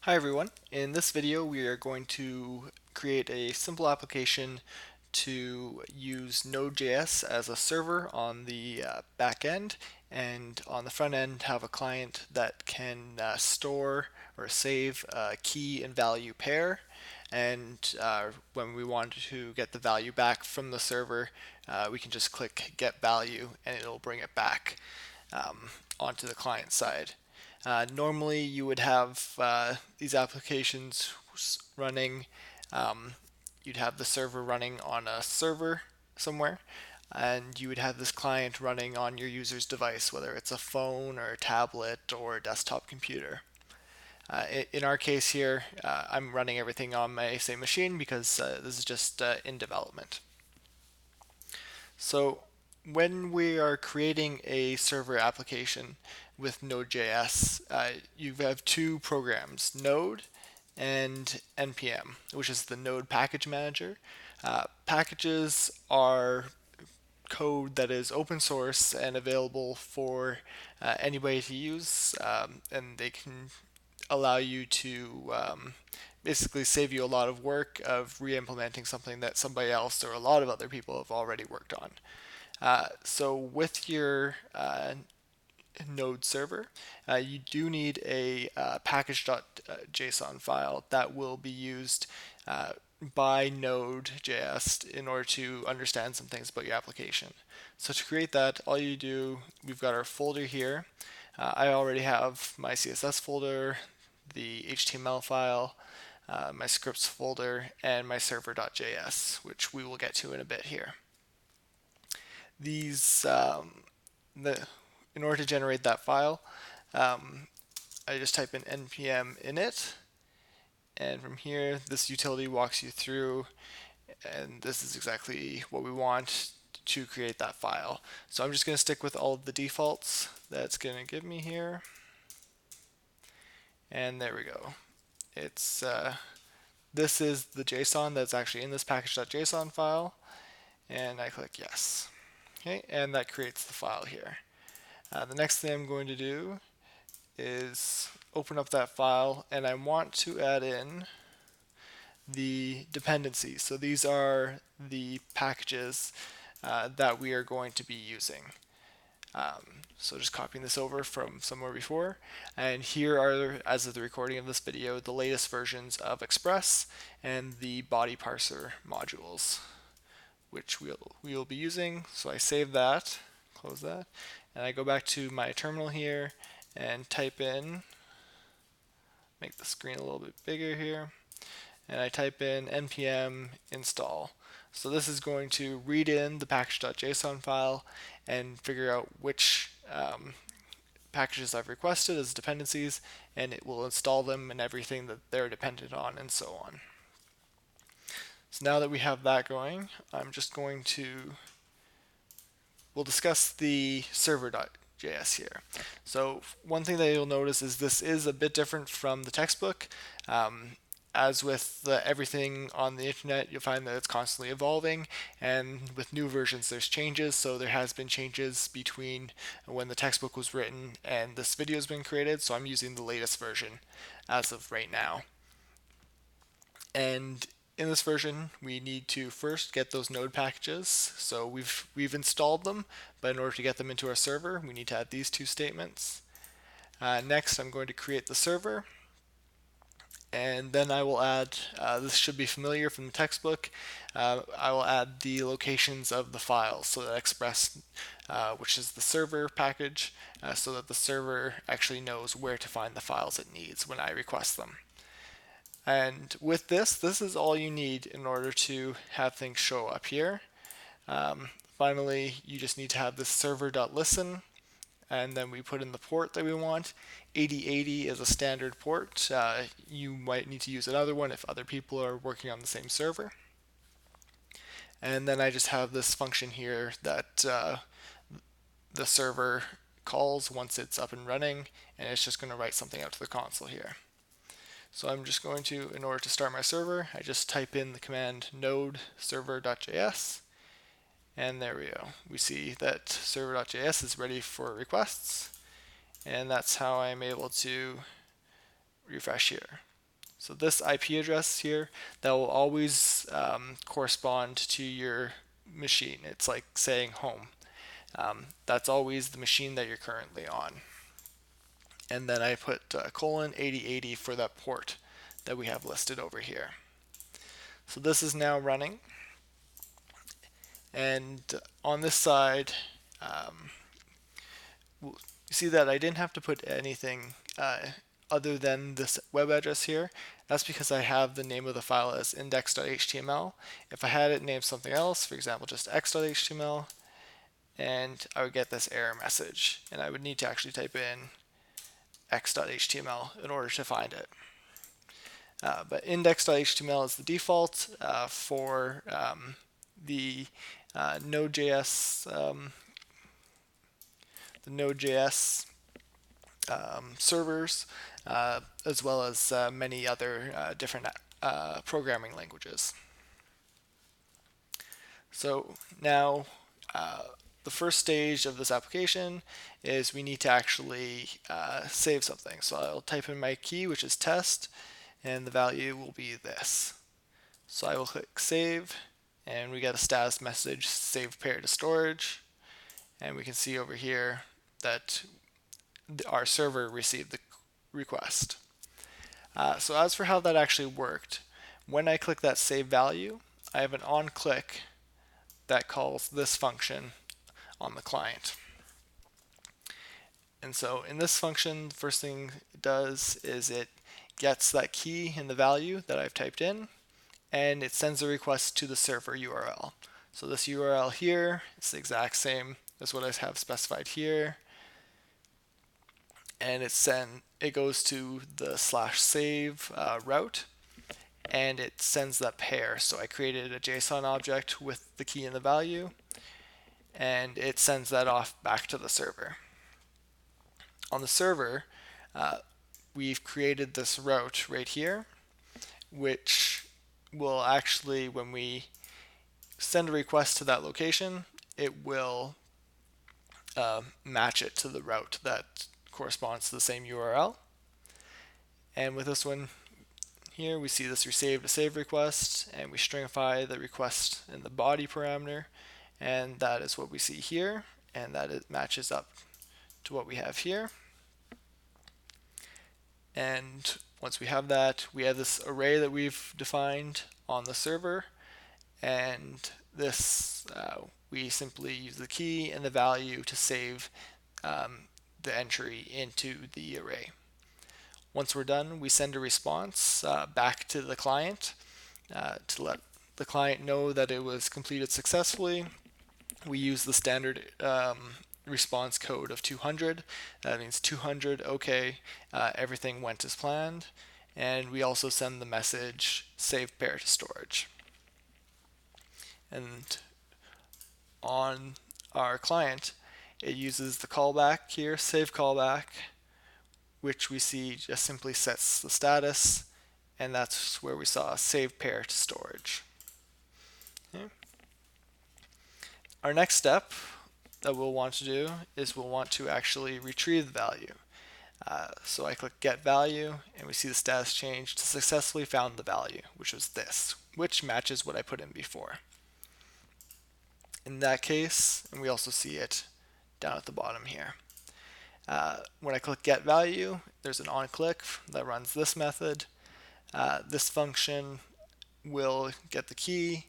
Hi everyone. In this video we are going to create a simple application to use Node.js as a server on the back end, and on the front end have a client that can store or save a key and value pair, and when we want to get the value back from the server, we can just click get value and it'll bring it back onto the client side. Normally, you would have these applications running. Um, you'd have the server running on a server somewhere, and you would have this client running on your user's device, whether it's a phone or a tablet or a desktop computer. In our case here, I'm running everything on my same machine because this is just in development. So when we are creating a server application with Node.js, you have two programs, Node and npm, which is the Node package manager. Packages are code that is open source and available for anybody to use, and they can allow you to basically save you a lot of work of re-implementing something that somebody else or a lot of other people have already worked on. So with your Node server, you do need a package.json file that will be used by Node.js in order to understand some things about your application. So to create that, all you do, we've got our folder here. I already have my CSS folder, the HTML file, my scripts folder, and my server.js, which we will get to in a bit here. These the In order to generate that file, um, I just type in npm init, and from here this utility walks you through, and this is exactly what we want to create that file. So I'm just going to stick with all of the defaults that's going to give me here, and there we go. It's This is the JSON that's actually in this package.json file, and I click yes. Okay, and that creates the file here. The next thing I'm going to do is open up that file, and I want to add in the dependencies. So these are the packages that we are going to be using. So just copying this over from somewhere before, and here are, as of the recording of this video, the latest versions of Express and the body parser modules, which we'll be using. So I save that, close that, and I go back to my terminal here and type in, make the screen a little bit bigger here, and I type in npm install. So this is going to read in the package.json file and figure out which packages I've requested as dependencies, and it will install them and everything that they're dependent on, and so on. So now that we have that going, I'm just going to, we'll discuss the server.js here. So one thing that you'll notice is this is a bit different from the textbook. As with everything on the internet, you'll find that it's constantly evolving, and with new versions there's changes. So there has been changes between when the textbook was written and this video has been created, so I'm using the latest version as of right now. And in this version, we need to first get those node packages. So we've installed them, but in order to get them into our server, we need to add these two statements. Next, I'm going to create the server, and then I will add, this should be familiar from the textbook, I will add the locations of the files, so that Express, which is the server package, so that the server actually knows where to find the files it needs when I request them. And with this is all you need in order to have things show up here. Finally, you just need to have this server.listen, and then we put in the port that we want. 8080 is a standard port. You might need to use another one if other people are working on the same server. And then I just have this function here that the server calls once it's up and running, and it's just going to write something out to the console here. So I'm just going to, in order to start my server, I just type in the command node server.js, and there we go. We see that server.js is ready for requests, and that's how I'm able to refresh here. So this IP address here, that will always correspond to your machine. It's like saying home. That's always the machine that you're currently on. And then I put colon 8080 for that port that we have listed over here. So this is now running. And on this side, you see that I didn't have to put anything other than this web address here. That's because I have the name of the file as index.html. If I had it named something else, for example, just x.html, and I would get this error message, and I would need to actually type in x.html in order to find it. But index.html is the default for the Node.js servers, as well as many other different programming languages. So now the first stage of this application is we need to actually save something. So I'll type in my key, which is test, and the value will be this. So I will click save, and we get a status message, save pair to storage, and we can see over here that our server received the request. So as for how that actually worked, when I click that save value, I have an on click that calls this function on the client. And so in this function, the first thing it does is it gets that key and the value that I've typed in, and it sends a request to the server URL. So this URL here is the exact same as what I have specified here, and it goes to the /save route, and it sends that pair. So I created a JSON object with the key and the value, and it sends that off back to the server. On the server, we've created this route right here, which will actually, when we send a request to that location, it will match it to the route that corresponds to the same URL. And with this one here, we see this received a save request, and we stringify the request in the body parameter, and that is what we see here, and that it matches up to what we have here. And once we have that, we have this array that we've defined on the server, and this we simply use the key and the value to save the entry into the array. Once we're done, we send a response back to the client to let the client know that it was completed successfully. We use the standard response code of 200. That means 200, okay, everything went as planned. And we also send the message save pair to storage. And on our client, it uses the callback here, save callback, which we see just simply sets the status, and that's where we saw save pair to storage. Okay. Our next step that we'll want to do is we'll want to actually retrieve the value. So I click get value, and we see the status change to successfully found the value, which was this, which matches what I put in before. In that case, and we also see it down at the bottom here. When I click get value, there's an on click that runs this method. This function will get the key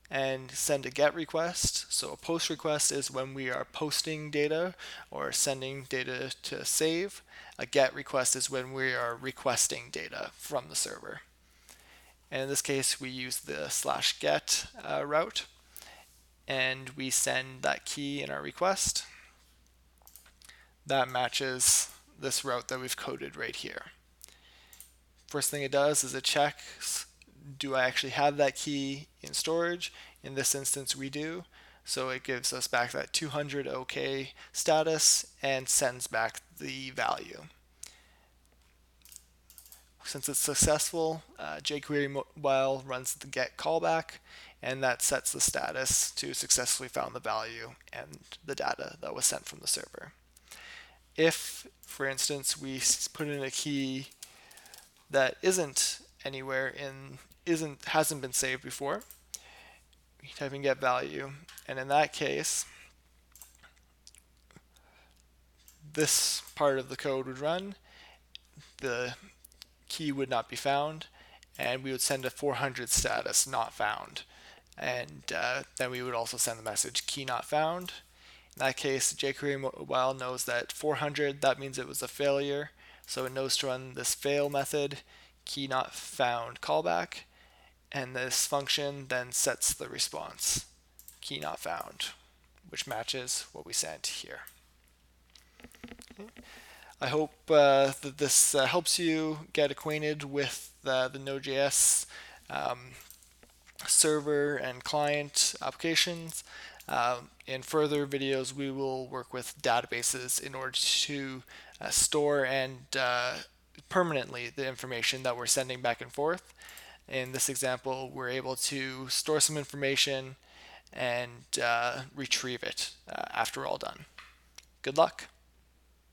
and send a get request. So a post request is when we are posting data or sending data to save. A get request is when we are requesting data from the server. And in this case, we use the /get route, and we send that key in our request. That matches this route that we've coded right here. First thing it does is it checks, do I actually have that key in storage? In this instance, we do. So it gives us back that 200 OK status and sends back the value. Since it's successful, jQuery Mobile runs the get callback, and that sets the status to successfully found the value and the data that was sent from the server. If, for instance, we put in a key that isn't anywhere in hasn't been saved before. You type in get value, and in that case, this part of the code would run. The key would not be found, and we would send a 400 status not found. And then we would also send the message key not found. In that case, jQuery Mobile knows that 400, that means it was a failure. So it knows to run this fail method, key not found callback, and this function then sets the response, key not found, which matches what we sent here. Okay. I hope that this helps you get acquainted with the Node.js server and client applications. In further videos, we will work with databases in order to store and permanently the information that we're sending back and forth. In this example, we're able to store some information and retrieve it after all done. Good luck.